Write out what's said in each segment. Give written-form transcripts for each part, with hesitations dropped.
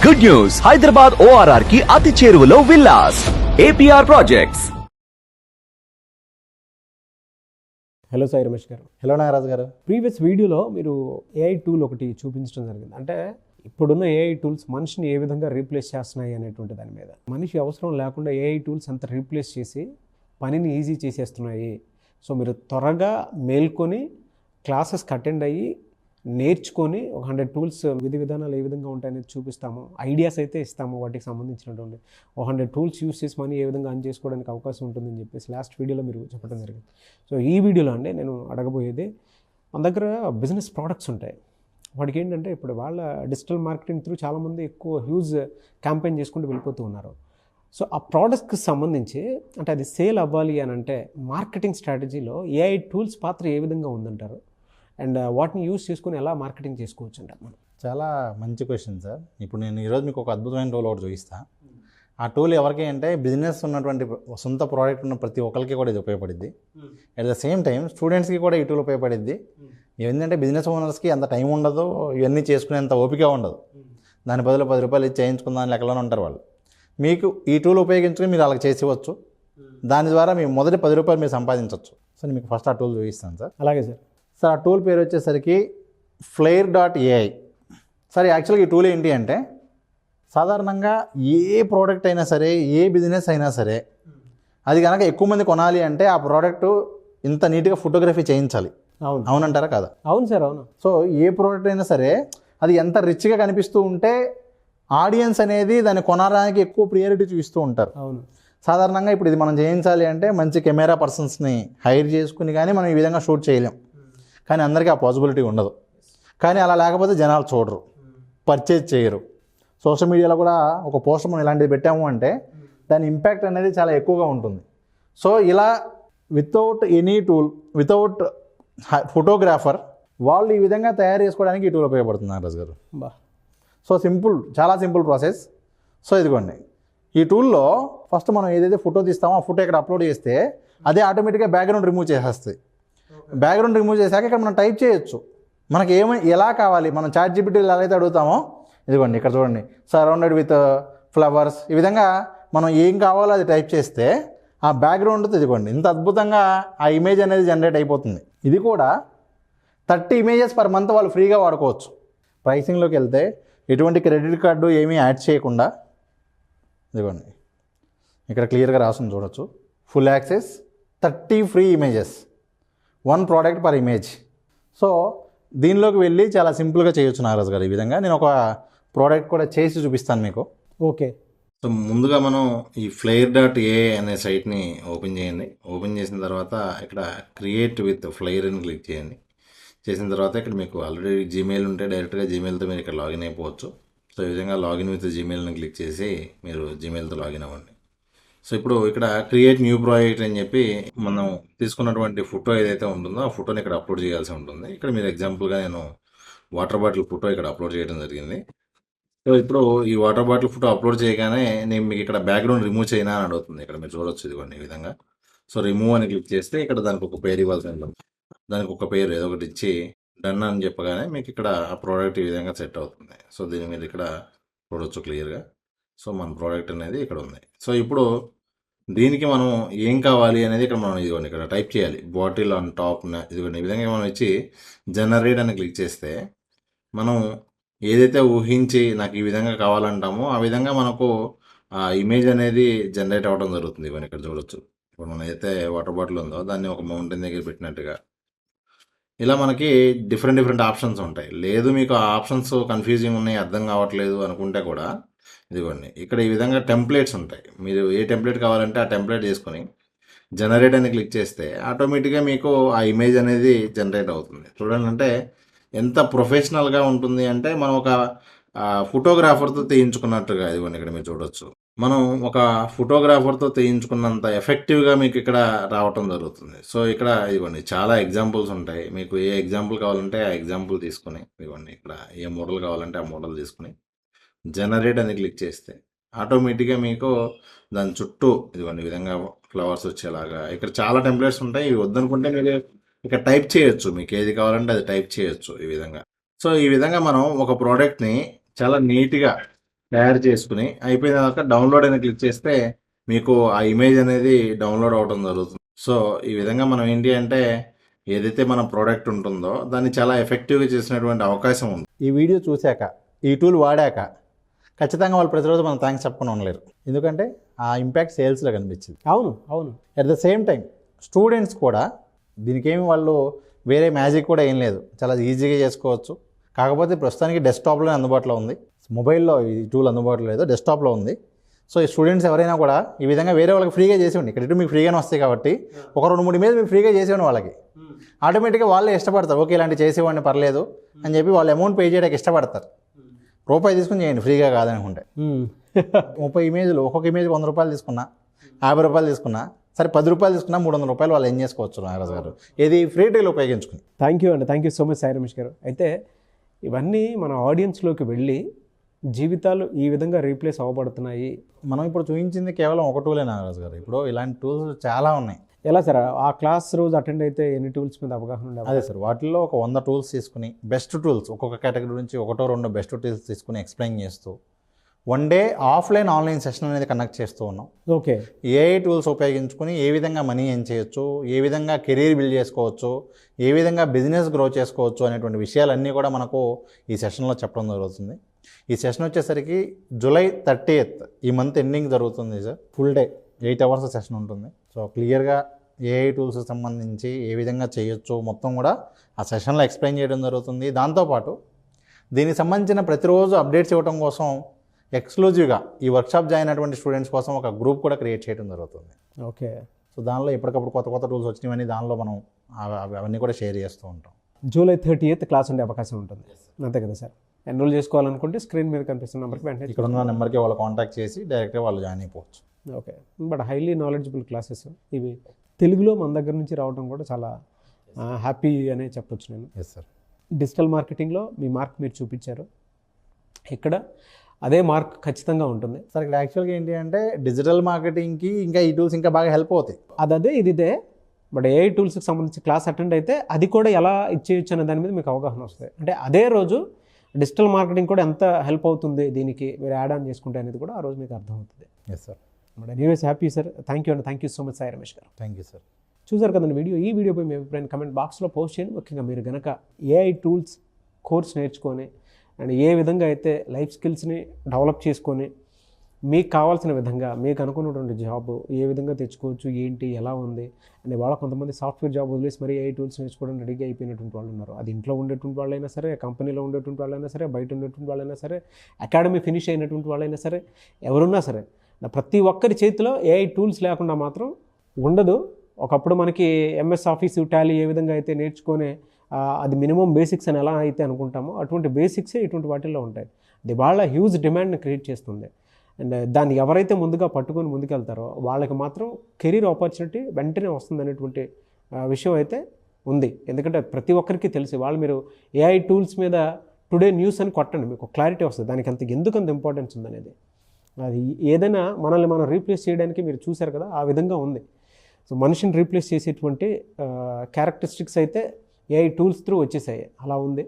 Good news, Hyderabad ORR కి అతి చేరువలో villas APR projects. Hello Sai Ramesh గారు. హలో నాగరాజు గారు. ప్రీవియస్ వీడియోలో మీరు AI టూల్ ఒకటి చూపించడం జరిగింది. అంటే ఇప్పుడున్న AI టూల్స్ మనిషిని ఏ విధంగా రీప్లేస్ చేస్తున్నాయి అనేటువంటి దాని మీద. మనిషి అవసరం లేకుండా AI టూల్స్ ఎంత రీప్లేస్ చేసి పనిని ఈజీ చేసేస్తున్నాయి. సో మీరు త్వరగా మేల్కొని క్లాసెస్కి అటెండ్ అయ్యి నేర్చుకొని ఒక 100 టూల్స్ విధి విధానాలు ఏ విధంగా ఉంటాయనేది చూపిస్తాము, ఐడియాస్ అయితే ఇస్తాము, వాటికి సంబంధించినటువంటి 100 టూల్స్ యూస్ చేసి మనీ ఏ విధంగా అర్న్ చేసుకోవడానికి అవకాశం ఉంటుందని చెప్పేసి లాస్ట్ వీడియోలో మీరు చెప్పడం జరిగింది. సో ఈ వీడియోలో అండి నేను అడగబోయేది, మన దగ్గర బిజినెస్ ప్రోడక్ట్స్ ఉంటాయి. వాటికి ఏంటంటే ఇప్పుడు వాళ్ళ డిజిటల్ మార్కెటింగ్ త్రూ చాలామంది ఎక్కువ హ్యూజ్ క్యాంపెయిన్ చేసుకుంటూ వెళ్ళిపోతూ ఉన్నారు. సో ఆ ప్రోడక్ట్స్కి సంబంధించి అంటే అది సేల్ అవ్వాలి అని అంటే మార్కెటింగ్ స్ట్రాటజీలో AI టూల్స్ పాత్ర ఏ విధంగా ఉందంటారు, అండ్ వాటిని యూస్ చేసుకుని ఎలా మార్కెటింగ్ చేసుకోవచ్చు అంటారు మనం? చాలా మంచి క్వశ్చన్ సార్. ఇప్పుడు నేను ఈరోజు మీకు ఒక అద్భుతమైన టూల్ ఒకటి చూపిస్తాను. ఆ టూల్ ఎవరికి అంటే బిజినెస్ ఉన్నటువంటి సొంత ప్రోడక్ట్ ఉన్న ప్రతి ఒక్కరికి కూడా ఇది ఉపయోగపడుద్ది. అట్ ద సేమ్ టైం స్టూడెంట్స్కి కూడా ఈ టూల్ ఉపయోగపడుద్ది. ఏంటంటే బిజినెస్ ఓనర్స్కి అంత టైం ఉండదు, ఇవన్నీ చేసుకునేంత ఓపిక ఉండదు. దాని బదులు 10 రూపాయలు ఇచ్చి చేయించుకుందాని లెక్కలోనే ఉంటారు వాళ్ళు. మీకు ఈ టూల్ ఉపయోగించుకుని మీరు అలాగ చేసేవచ్చు. దాని ద్వారా మీ మొదటి 10 రూపాయలు మీరు సంపాదించవచ్చు. సో నేను మీకు ఫస్ట్ ఆ టూల్ చూపిస్తాను సార్. అలాగే సార్. సార్ ఆ టూల్ పేరు వచ్చేసరికి Flair.ai. సార్ యాక్చువల్గా ఈ టూల్ ఏంటి అంటే సాధారణంగా ఏ ప్రోడక్ట్ అయినా సరే, ఏ బిజినెస్ అయినా సరే, అది కనుక ఎక్కువ మంది కొనాలి అంటే ఆ ప్రోడక్ట్ ఇంత నీట్గా ఫోటోగ్రఫీ చేయించాలి. అవునంటారా కదా? అవును సార్, అవును. సో ఏ ప్రోడక్ట్ అయినా సరే అది ఎంత రిచ్గా కనిపిస్తూ ఉంటే ఆడియన్స్ అనేది దాన్ని కొనడానికి ఎక్కువ ప్రియారిటీ చూపిస్తూ ఉంటారు. అవును. సాధారణంగా ఇప్పుడు ఇది మనం చేయించాలి అంటే మంచి కెమెరా పర్సన్స్ని హైర్ చేసుకుని కానీ మనం ఈ విధంగా షూట్ చేయలేం. కానీ అందరికీ ఆ పాసిబిలిటీ ఉండదు. కానీ అలా లేకపోతే జనాలు చూడరు, పర్చేజ్ చేయరు. సోషల్ మీడియాలో కూడా ఒక పోస్టర్ మనం ఇలాంటిది పెట్టాము అంటే దాని ఇంపాక్ట్ అనేది చాలా ఎక్కువగా ఉంటుంది. సో ఇలా without any tool, without photographer వాళ్ళు ఈ విధంగా తయారు చేసుకోవడానికి ఈ టూల్ ఉపయోగపడుతుంది నాగరాజు గారు. సో సింపుల్, చాలా సింపుల్ ప్రాసెస్. సో ఇదిగోండి, ఈ టూల్లో ఫస్ట్ మనం ఏదైతే ఫోటో తీస్తామో ఆ ఫోటో ఇక్కడ అప్లోడ్ చేస్తే అదే ఆటోమేటిక్గా బ్యాక్గ్రౌండ్ రిమూవ్ చేసేస్తుంది. బ్యాక్గ్రౌండ్ రిమూవ్ చేశాక ఇక్కడ మనం టైప్ చేయొచ్చు. మనకి ఎలా కావాలి, మనం ChatGPT ఎలా అయితే అడుగుతామో, ఇదిగోండి ఇక్కడ చూడండి, సరౌండెడ్ విత్ ఫ్లవర్స్, ఈ విధంగా మనం ఏం కావాలో అది టైప్ చేస్తే ఆ బ్యాక్గ్రౌండ్తో ఇదిగోండి ఇంత అద్భుతంగా ఆ ఇమేజ్ అనేది జనరేట్ అయిపోతుంది. ఇది కూడా 30 ఇమేజెస్ పర్ మంత్ వాళ్ళు ఫ్రీగా వాడుకోవచ్చు. ప్రైసింగ్లోకి వెళ్తే ఎటువంటి క్రెడిట్ కార్డు ఏమీ యాడ్ చేయకుండా ఇదిగోండి ఇక్కడ క్లియర్గా రాసుకుని చూడొచ్చు, full access, 30 free images, 1 product per image. So దీనిలోకి వెళ్ళి చాలా సింపుల్గా చేయొచ్చు నాగరాజు గారు. ఈ విధంగా నేను ఒక ప్రోడక్ట్ కూడా చేసి చూపిస్తాను మీకు. ఓకే. సో ముందుగా మనం ఈ Flair.ai అనే సైట్ని ఓపెన్ చేయండి. ఓపెన్ చేసిన తర్వాత ఇక్కడ క్రియేట్ విత్ Flair అని క్లిక్ చేయండి. చేసిన తర్వాత ఇక్కడ మీకు ఆల్రెడీ జీమెయిల్ ఉంటే డైరెక్ట్గా జీమెయిల్తో మీరు ఇక్కడ లాగిన్ అయిపోవచ్చు. సో ఈ విధంగా లాగిన్ విత్ జీమెయిల్ని క్లిక్ చేసి మీరు జీమెయిల్తో లాగిన్ అవ్వండి. సో ఇప్పుడు ఇక్కడ క్రియేట్ న్యూ ప్రాజెక్ట్ అని చెప్పి మనం తీసుకున్నటువంటి ఫోటో ఏదైతే ఉంటుందో ఆ ఫోటోని ఇక్కడ అప్లోడ్ చేయాల్సి ఉంటుంది. ఇక్కడ మీరు ఎగ్జాంపుల్గా నేను వాటర్ బాటిల్ ఫోటో ఇక్కడ అప్లోడ్ చేయడం జరిగింది. సో ఇప్పుడు ఈ వాటర్ బాటిల్ ఫోటో అప్లోడ్ చేయగానే నేను మీకు ఇక్కడ బ్యాక్గ్రౌండ్ రిమూవ్ చేయనా అని అడుగుతుంది. ఇక్కడ మీరు చూడొచ్చు ఇదిగోండి ఈ విధంగా. సో రిమూవ్ అని క్లిక్ చేస్తే ఇక్కడ దానికి ఒక పేరు ఇవ్వాల్సి ఉంటుంది. దానికి ఒక పేరు ఏదో ఒకటి ఇచ్చి డన్ అని చెప్పగానే మీకు ఇక్కడ ఆ ప్రోడక్ట్ ఈ విధంగా సెట్ అవుతుంది. సో దీని మీద ఇక్కడ చూడొచ్చు క్లియర్గా. సో మన ప్రోడక్ట్ అనేది ఇక్కడ ఉంది. సో ఇప్పుడు దీనికి మనం ఏం కావాలి అనేది ఇక్కడ మనం ఇదిగోండి ఇక్కడ టైప్ చేయాలి. బాటిల్ ఆన్ టాప్ ఇదిగోండి ఈ విధంగా మనం ఇచ్చి జనరేట్ అని క్లిక్ చేస్తే మనం ఏదైతే ఊహించి నాకు ఈ విధంగా కావాలంటామో ఆ విధంగా మనకు ఆ ఇమేజ్ అనేది జనరేట్ అవ్వడం జరుగుతుంది. ఇవన్నీ ఇక్కడ చూడొచ్చు. ఇప్పుడు మనం అయితే వాటర్ బాటిల్ ఉందో దాన్ని ఒక మౌంటైన్ దగ్గర పెట్టినట్టుగా ఇలా మనకి డిఫరెంట్ ఆప్షన్స్ ఉంటాయి. లేదు మీకు ఆ ఆప్షన్స్ కన్ఫ్యూజింగ్ ఉన్నాయి, అర్థం కావట్లేదు అనుకుంటే కూడా ఇదిగోండి ఇక్కడ ఈ విధంగా టెంప్లెట్స్ ఉంటాయి. మీరు ఏ టెంప్లెట్ కావాలంటే ఆ టెంప్లెట్ చేసుకొని జనరేట్ అని క్లిక్ చేస్తే ఆటోమేటిక్గా మీకు ఆ ఇమేజ్ అనేది జనరేట్ అవుతుంది. చూడండి అంటే ఎంత ప్రొఫెషనల్గా ఉంటుంది అంటే మనం ఒక ఫోటోగ్రాఫర్తో తీయించుకున్నట్టుగా ఇదిగోండి ఇక్కడ మీరు చూడొచ్చు. మనం ఒక ఫోటోగ్రాఫర్తో తీయించుకున్నంత ఎఫెక్టివ్గా మీకు ఇక్కడ రావటం జరుగుతుంది. సో ఇక్కడ ఇదిగోండి చాలా ఎగ్జాంపుల్స్ ఉంటాయి. మీకు ఏ ఎగ్జాంపుల్ కావాలంటే ఆ ఎగ్జాంపుల్ తీసుకొని ఇదిగోండి ఇక్కడ ఏ మోడల్ కావాలంటే ఆ మోడల్ తీసుకుని జనరేట్ అని క్లిక్ చేస్తే ఆటోమేటిక్గా మీకు దాని చుట్టూ ఇదిగోండి ఈ విధంగా ఫ్లవర్స్ వచ్చేలాగా ఇక్కడ చాలా టెంప్లెట్స్ ఉంటాయి. ఇవి వద్దనుకుంటే మీరు ఇక్కడ టైప్ చేయొచ్చు, మీకు ఏది కావాలంటే అది టైప్ చేయొచ్చు ఈ విధంగా. సో ఈ విధంగా మనం ఒక ప్రోడక్ట్ని చాలా నీట్గా తయారు చేసుకుని అయిపోయిన తర్వాత డౌన్లోడ్ అని క్లిక్ చేస్తే మీకు ఆ ఇమేజ్ అనేది డౌన్లోడ్ అవడం జరుగుతుంది. సో ఈ విధంగా మనం ఏంటి అంటే ఏదైతే మన ప్రోడక్ట్ ఉంటుందో దాన్ని చాలా ఎఫెక్టివ్గా చేసినటువంటి అవకాశం ఉంది. ఈ వీడియో చూశాక, ఈ టూల్ వాడాక ఖచ్చితంగా వాళ్ళు ప్రతిరోజు మనం థ్యాంక్స్ చెప్పకుండా ఉండలేరు. ఎందుకంటే ఆ ఇంపాక్ట్ సేల్స్లో కనిపించింది. అవును అవును. At the same time students కూడా దీనికేమి వాళ్ళు వేరే మ్యాజిక్ కూడా ఏం లేదు, చాలా ఈజీగా చేసుకోవచ్చు. కాకపోతే ప్రస్తుతానికి డెస్క్టాప్లోనే అందుబాటులో ఉంది, మొబైల్లో ఈ టూల్ అందుబాటులో లేదు, డెస్క్టాప్లో ఉంది. సో ఈ స్టూడెంట్స్ ఎవరైనా కూడా ఈ విధంగా వేరే వాళ్ళకి ఫ్రీగా చేసేవాడి, ఇక్కడ మీకు ఫ్రీగానే వస్తాయి కాబట్టి ఒక 2-3 ఇమేజ్ మీకు ఫ్రీగా చేసేవాడి వాళ్ళకి ఆటోమేటిక్గా వాళ్ళే ఇష్టపడతారు. ఓకే ఇలాంటి చేసేవాడిని పర్లేదు అని చెప్పి వాళ్ళు అమౌంట్ పే చేయడానికి ఇష్టపడతారు. రూపాయి తీసుకుని చేయండి ఫ్రీగా కాదనుకుంటే. 30 ఇమేజ్లు, ఒక్కొక్క ఇమేజ్ 100 రూపాయలు తీసుకున్నా, 50 రూపాయలు తీసుకున్నా, సరే 10 రూపాయలు తీసుకున్నా 300 రూపాయలు వాళ్ళు ఏం చేసుకోవచ్చు నాగరాజు గారు, ఏది ఫ్రీ ట్రైల్ ఉపయోగించుకుని. థ్యాంక్ యూ అండి, thank you so much Sai Ramesh గారు. అయితే ఇవన్నీ మన ఆడియన్స్లోకి వెళ్ళి జీవితాలు ఈ విధంగా రీప్లేస్ అవ్వబడుతున్నాయి. మనం ఇప్పుడు చూపించింది కేవలం ఒక టూలే నాగరాజు గారు, ఇప్పుడు ఇలాంటి టూల్స్ చాలా ఉన్నాయి. ఎలా సార్ ఆ క్లాస్ రోజు అటెండ్ అయితే ఎన్ని టూల్స్ మీద అవగాహన ఉండాలి? అదే సార్, వాటిల్లో ఒక 100 టూల్స్ తీసుకుని బెస్ట్ టూల్స్ ఒక్కొక్క కేటగిరీ నుంచి 1-2 బెస్ట్ టూల్స్ తీసుకుని ఎక్స్ప్లెయిన్ చేస్తూ one day offline online session అనేది కండక్ట్ చేస్తూ ఉన్నాం. ఓకే. ఏఐ టూల్స్ ఉపయోగించుకుని ఏ విధంగా మనీ ఎర్న్ చేయొచ్చు, ఏ విధంగా కెరీర్ బిల్డ్ చేసుకోవచ్చు, ఏ విధంగా బిజినెస్ గ్రో చేసుకోవచ్చు అనేటువంటి విషయాలన్నీ కూడా మనకు ఈ సెషన్లో చెప్పడం జరుగుతుంది. ఈ సెషన్ వచ్చేసరికి జూలై 30th ఈ మంత్ ఎండింగ్ జరుగుతుంది sir. Full day 8 hours session ఉంటుంది. సో క్లియర్గా ఏఐ టూల్స్కి సంబంధించి ఏ విధంగా చేయొచ్చు మొత్తం కూడా ఆ సెషన్లో ఎక్స్ప్లెయిన్ చేయడం జరుగుతుంది. దాంతోపాటు దీనికి సంబంధించిన ప్రతిరోజు అప్డేట్స్ ఇవ్వడం కోసం ఎక్స్క్లూజివ్గా ఈ వర్క్షాప్ జాయిన్ అయినటువంటి స్టూడెంట్స్ కోసం ఒక గ్రూప్ కూడా క్రియేట్ చేయడం జరుగుతుంది. ఓకే. సో దానిలో ఎప్పటికప్పుడు కొత్త టూల్స్ వచ్చినవన్నీ దానిలో మనం అవన్నీ కూడా షేర్ చేస్తూ ఉంటాం. జూలై 30th క్లాస్ ఉండే అవకాశం ఉంటుంది, అంతే కదా సార్? ఎన్రోల్ చేసుకోవాలనుకుంటే స్క్రీన్ మీద కనిపిస్తున్న నెంబర్కి వెంటనే ఇక్కడ ఉన్న నెంబర్కి వాళ్ళు కాంటాక్ట్ చేసి డైరెక్ట్గా వాళ్ళు జాయిన్ అయిపోవచ్చు. Okay. But highly knowledgeable classes ఇవి, తెలుగులో మన దగ్గర నుంచి రావడం కూడా చాలా హ్యాపీ అనే చెప్పొచ్చు నేను. Yes sir. డిజిటల్ మార్కెటింగ్లో మీ మార్క్ మీరు చూపించారు, ఇక్కడ అదే మార్క్ ఖచ్చితంగా ఉంటుంది సార్. ఇక్కడ యాక్చువల్గా ఏంటి అంటే డిజిటల్ మార్కెటింగ్కి ఇంకా ఈ టూల్స్ ఇంకా బాగా హెల్ప్ అవుతాయి. అదే ఇదే. బట్ ఏఐ టూల్స్కి సంబంధించి క్లాస్ అటెండ్ అయితే అది కూడా ఎలా ఇచ్చేయచ్చు అనే దాని మీద మీకు అవగాహన వస్తుంది. అంటే అదే రోజు డిజిటల్ మార్కెటింగ్ కూడా ఎంత హెల్ప్ అవుతుంది దీనికి మీరు యాడ్ ఆన్ చేసుకుంటే అనేది కూడా ఆ రోజు మీకు అర్థమవుతుంది. Yes sir. But anyways happy sir, thank you అండి, thank you so much Sai Ramesh garu. Thank you sir. చూసారు కదండి వీడియో. ఈ వీడియోపై మీ అభిప్రాయాన్ని కమెంట్ బాక్స్లో పోస్ట్ చేయండి. ముఖ్యంగా మీరు కనుక ఏఐ టూల్స్ కోర్స్ నేర్చుకొని అండ్ ఏ విధంగా అయితే లైఫ్ స్కిల్స్ని డెవలప్ చేసుకొని మీకు కావాల్సిన విధంగా మీకు అనుకున్నటువంటి జాబ్ ఏ విధంగా తెచ్చుకోవచ్చు, ఏంటి, ఎలా ఉంది అని వాళ్ళ కొంతమంది సాఫ్ట్వేర్ జాబ్ వదిలేసి మరి ఏఐ టూల్స్ నేర్చుకోవడానికి రెడీగా అయిపోయినటువంటి వాళ్ళు ఉన్నారు. అది ఇంట్లో ఉండేటువంటి వాళ్ళైనా సరే, కంపెనీలో ఉండేటువంటి వాళ్ళైనా సరే, బయట ఉండేటువంటి వాళ్ళైనా సరే, అకాడమీ ఫినిష్ అయినటువంటి వాళ్ళైనా సరే, ఎవరున్నా సరే ప్రతి ఒక్కరి చేతిలో ఏఐ టూల్స్ లేకుండా మాత్రం ఉండదు. ఒకప్పుడు మనకి ఎంఎస్ ఆఫీసు, టాలీ ఏ విధంగా అయితే నేర్చుకొని అది మినిమం బేసిక్స్ అని ఎలా అయితే అనుకుంటామో అటువంటి బేసిక్సే ఇటువంటి వాటిల్లో ఉంటాయి. అది వాళ్ళ హ్యూజ్ డిమాండ్ని క్రియేట్ చేస్తుంది. అండ్ దాన్ని ఎవరైతే ముందుగా పట్టుకొని ముందుకెళ్తారో వాళ్ళకి మాత్రం కెరీర్ ఆపర్చునిటీ వెంటనే వస్తుంది అనేటువంటి విషయం అయితే ఉంది. ఎందుకంటే ప్రతి ఒక్కరికి తెలిసి వాళ్ళు మీరు ఏఐ టూల్స్ మీద టుడే న్యూస్ అని కొట్టండి, మీకు క్లారిటీ వస్తుంది దానికి ఎందుకంత ఇంపార్టెన్స్ ఉందనేది. అది ఏదైనా మనల్ని మనం రీప్లేస్ చేయడానికి మీరు చూశారు కదా, ఆ విధంగా ఉంది. సో మనిషిని రీప్లేస్ చేసేటువంటి క్యారెక్టరిస్టిక్స్ అయితే ఏఐ టూల్స్ త్రూ వచ్చేసాయి, అలా ఉంది.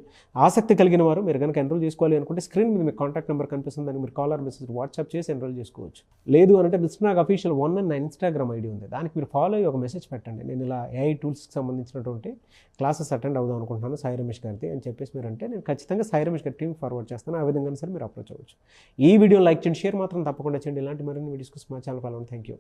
ఆసక్తి కలిగిన వారు మీరు కనుక ఎన్రోల్ చేసుకోవాలి అనుకుంటే స్క్రీన్ మీద మీకు కాంటాక్ట్ నెంబర్ కనిపిస్తుంది, దానికి మీరు కాల్ ఆర్ మెసేజ్ వాట్సాప్ చేసి ఎన్రోల్ చేసుకోవచ్చు. లేదు అంటే మిస్టర్ నాగ్ అఫీషియల్ 1 అని నా ఇన్స్టాగ్రామ్ ఐడి ఉంది, దానికి మీరు ఫాలో అయ్యి ఒక మెసేజ్ పెట్టండి, నేను ఇలా ఏఐ టూల్స్కి సంబంధించినటువంటి క్లాసెస్ అటెండ్ అవుదాం అనుకుంటున్నాను సాయి రమేష్ గారిది అని చెప్పేసి మీరు అంటే నేను ఖచ్చితంగా సాయి రమేష్ గారి టీం ఫార్వర్డ్ చేస్తాను. ఆ విధంగా సరే మీరు అప్రోచ్ అవ్వచ్చు. ఈ వీడియో లైక్ చేయండి, షేర్ మాత్రం తప్పకుండా చేయండి. ఇలాంటి మరిన్ని వీడియోస్ కోసం మా ఛానల్ ఫాలో అవ్వండి. Thank you.